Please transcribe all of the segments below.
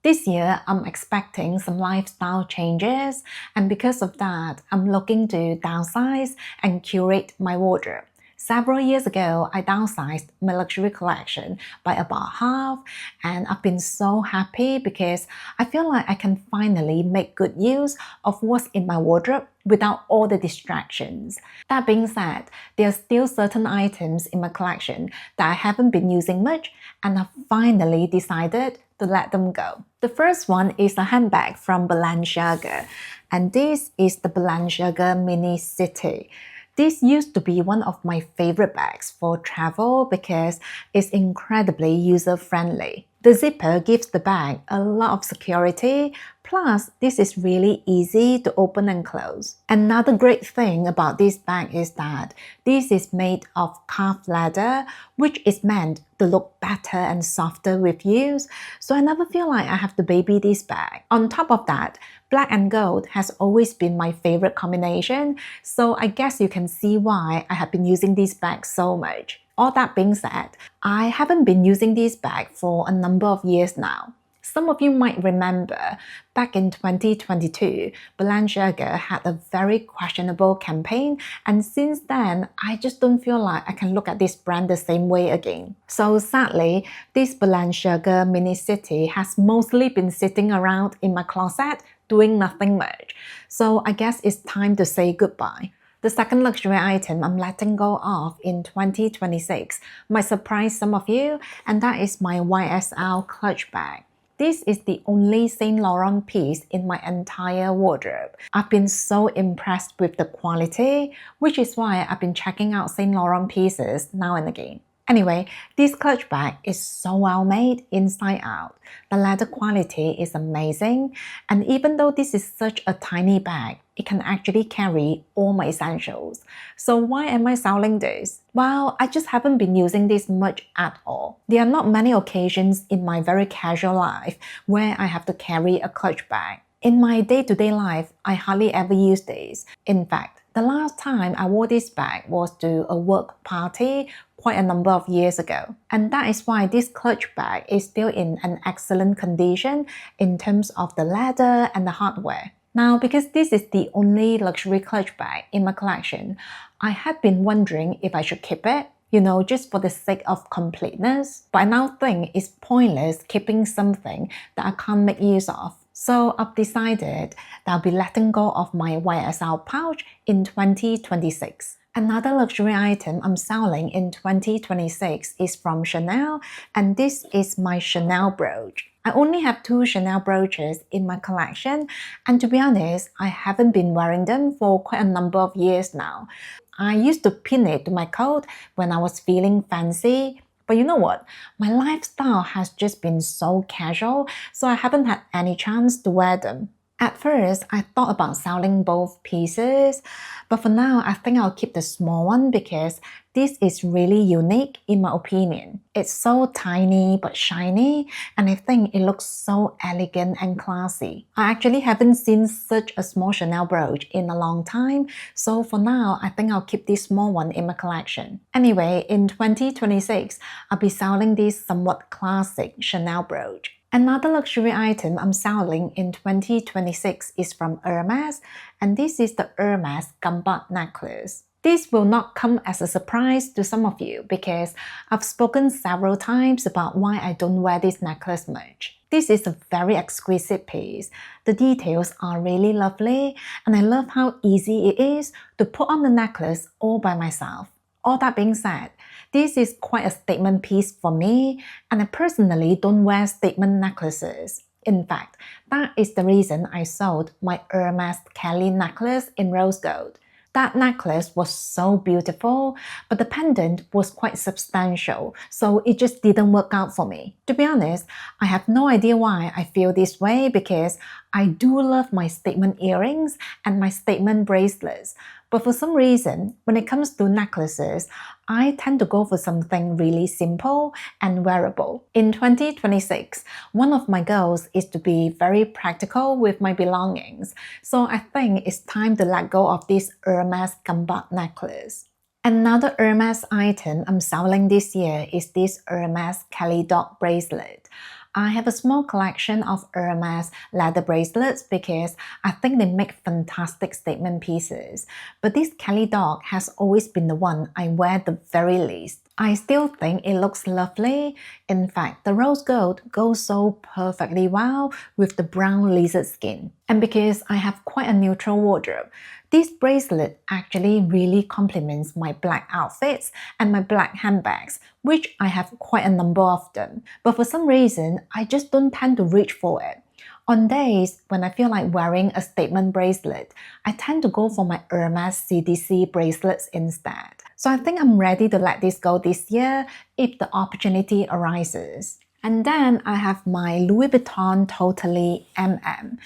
This year, I'm expecting some lifestyle changes, and because of that, I'm looking to downsize and curate my wardrobe. Several years ago, I downsized my luxury collection by about half, and I've been so happy because I feel like I can finally make good use of what's in my wardrobe without all the distractions. That being said, there are still certain items in my collection that I haven't been using much, and I've finally decided to let them go. The first one is a handbag from Balenciaga, and this is the Balenciaga Mini City. This used to be one of my favorite bags for travel because it's incredibly user-friendly. The zipper gives the bag a lot of security, plus this is really easy to open and close. Another great thing about this bag is that this is made of calf leather, which is meant to look better and softer with use, so I never feel like I have to baby this bag. On top of that, black and gold has always been my favorite combination, so I guess you can see why I have been using this bag so much. All that being said, I haven't been using this bag for a number of years now. Some of you might remember, back in 2022, Balenciaga had a very questionable campaign, and since then, I just don't feel like I can look at this brand the same way again. So sadly, this Balenciaga Mini City has mostly been sitting around in my closet doing nothing much. So I guess it's time to say goodbye. The second luxury item I'm letting go of in 2026 might surprise some of you, and that is my YSL clutch bag. This is the only Saint Laurent piece in my entire wardrobe. I've been so impressed with the quality, which is why I've been checking out Saint Laurent pieces now and again. Anyway, this clutch bag is so well made inside out. The leather quality is amazing, and even though this is such a tiny bag, it can actually carry all my essentials. So why am I selling this? Well, I just haven't been using this much at all. There are not many occasions in my very casual life where I have to carry a clutch bag. In my day-to-day life, I hardly ever use this. In fact, the last time I wore this bag was to a work party quite a number of years ago. And that is why this clutch bag is still in an excellent condition in terms of the leather and the hardware. Now, because this is the only luxury clutch bag in my collection, I had been wondering if I should keep it, just for the sake of completeness. But I now think it's pointless keeping something that I can't make use of. So I've decided that I'll be letting go of my YSL pouch in 2026. Another luxury item I'm selling in 2026 is from Chanel, and this is my Chanel brooch. I only have 2 Chanel brooches in my collection, and to be honest, I haven't been wearing them for quite a number of years now. I used to pin it to my coat when I was feeling fancy, but you know what? My lifestyle has just been so casual, so I haven't had any chance to wear them. At first, I thought about selling both pieces, but for now, I think I'll keep the small one because this is really unique in my opinion. It's so tiny but shiny, and I think it looks so elegant and classy. I actually haven't seen such a small Chanel brooch in a long time, so for now, I think I'll keep this small one in my collection. Anyway, in 2026, I'll be selling this somewhat classic Chanel brooch. Another luxury item I'm selling in 2026 is from Hermes, and this is the Hermes Gumbot necklace. This will not come as a surprise to some of you because I've spoken several times about why I don't wear this necklace much. This is a very exquisite piece. The details are really lovely, and I love how easy it is to put on the necklace all by myself. All that being said, this is quite a statement piece for me, and I personally don't wear statement necklaces. In fact, that is the reason I sold my Hermes Kelly necklace in rose gold. That necklace was so beautiful, but the pendant was quite substantial, so it just didn't work out for me. To be honest, I have no idea why I feel this way because I do love my statement earrings and my statement bracelets. But for some reason, when it comes to necklaces, I tend to go for something really simple and wearable. In 2026, one of my goals is to be very practical with my belongings, so I think it's time to let go of this Hermes Gumbot necklace. Another Hermes item I'm selling this year is this Hermes Kelly Dog bracelet. I have a small collection of Hermes leather bracelets because I think they make fantastic statement pieces. But this Kelly Dog has always been the one I wear the very least. I still think it looks lovely. In fact, the rose gold goes so perfectly well with the brown lizard skin. And because I have quite a neutral wardrobe, this bracelet actually really complements my black outfits and my black handbags, which I have quite a number of them. But for some reason, I just don't tend to reach for it. On days when I feel like wearing a statement bracelet, I tend to go for my Hermes CDC bracelets instead. So I think I'm ready to let this go this year if the opportunity arises. And then I have my Louis Vuitton Totally MM.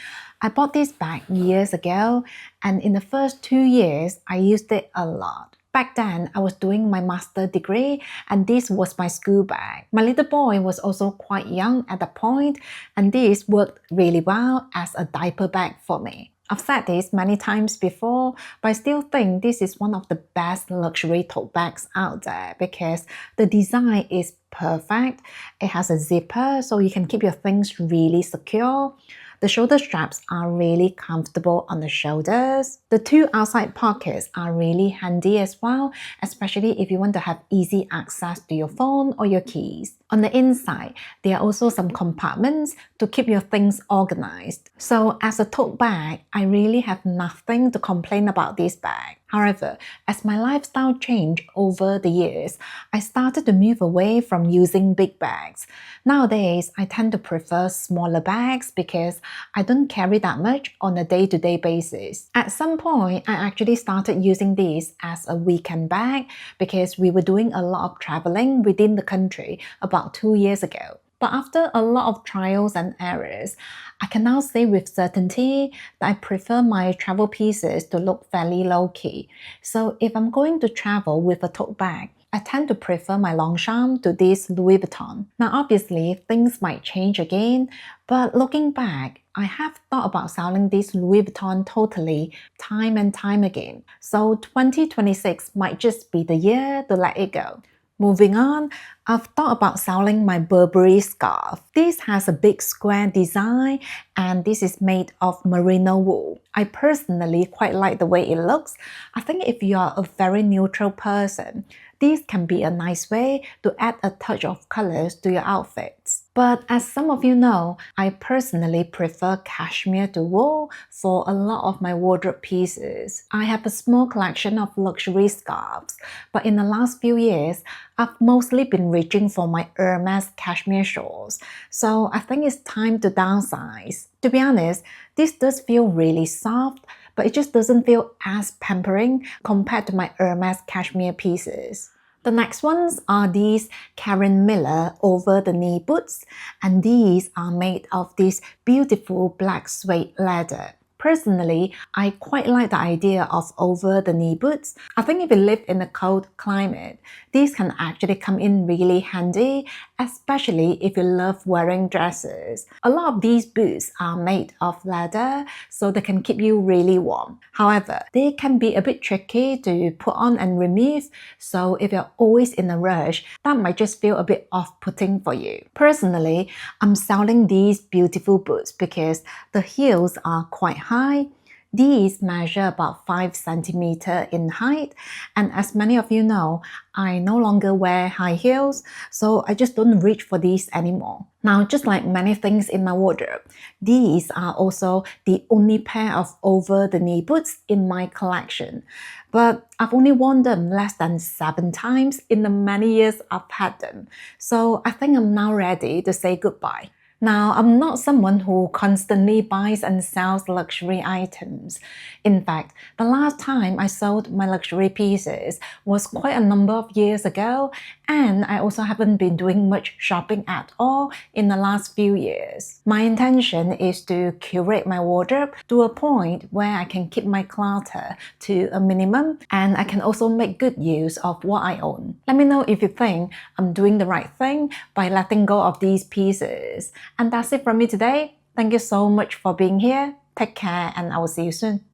I bought this bag years ago, and in the first 2 years, I used it a lot. Back then, I was doing my master's degree and this was my school bag. My little boy was also quite young at that point, and this worked really well as a diaper bag for me. I've said this many times before, but I still think this is one of the best luxury tote bags out there because the design is perfect. It has a zipper so you can keep your things really secure. The shoulder straps are really comfortable on the shoulders. The two outside pockets are really handy as well, especially if you want to have easy access to your phone or your keys. On the inside, there are also some compartments to keep your things organized. So as a tote bag, I really have nothing to complain about this bag. However, as my lifestyle changed over the years, I started to move away from using big bags. Nowadays, I tend to prefer smaller bags because I don't carry that much on a day-to-day basis. At some point, I actually started using this as a weekend bag because we were doing a lot of traveling within the country about 2 years ago. But after a lot of trials and errors, I can now say with certainty that I prefer my travel pieces to look fairly low-key. So if I'm going to travel with a tote bag, I tend to prefer my Longchamp to this Louis Vuitton. Now obviously, things might change again, but looking back, I have thought about selling this Louis Vuitton totally time and time again. So 2026 might just be the year to let it go. Moving on, I've thought about selling my Burberry scarf. This has a big square design and this is made of merino wool. I personally quite like the way it looks. I think if you are a very neutral person, this can be a nice way to add a touch of colors to your outfits. But as some of you know, I personally prefer cashmere to wool for a lot of my wardrobe pieces. I have a small collection of luxury scarves, but in the last few years, I've mostly been reaching for my Hermes cashmere shawls, so I think it's time to downsize. To be honest, this does feel really soft, but it just doesn't feel as pampering compared to my Hermes cashmere pieces. The next ones are these Karen Miller over-the-knee boots, and these are made of this beautiful black suede leather. Personally, I quite like the idea of over-the-knee boots. I think if you live in a cold climate, these can actually come in really handy, especially if you love wearing dresses. A lot of these boots are made of leather, so they can keep you really warm. However, they can be a bit tricky to put on and remove, so if you're always in a rush, that might just feel a bit off-putting for you. Personally, I'm selling these beautiful boots because the heels are quite high. These measure about 5 centimeters in height, and as many of you know, I no longer wear high heels, so I just don't reach for these anymore. Now, just like many things in my wardrobe, these are also the only pair of over-the-knee boots in my collection. But I've only worn them less than 7 times in the many years I've had them, so I think I'm now ready to say goodbye. Now, I'm not someone who constantly buys and sells luxury items. In fact, the last time I sold my luxury pieces was quite a number of years ago, and I also haven't been doing much shopping at all in the last few years. My intention is to curate my wardrobe to a point where I can keep my clutter to a minimum, and I can also make good use of what I own. Let me know if you think I'm doing the right thing by letting go of these pieces. And that's it from me today. Thank you so much for being here. Take care and I will see you soon.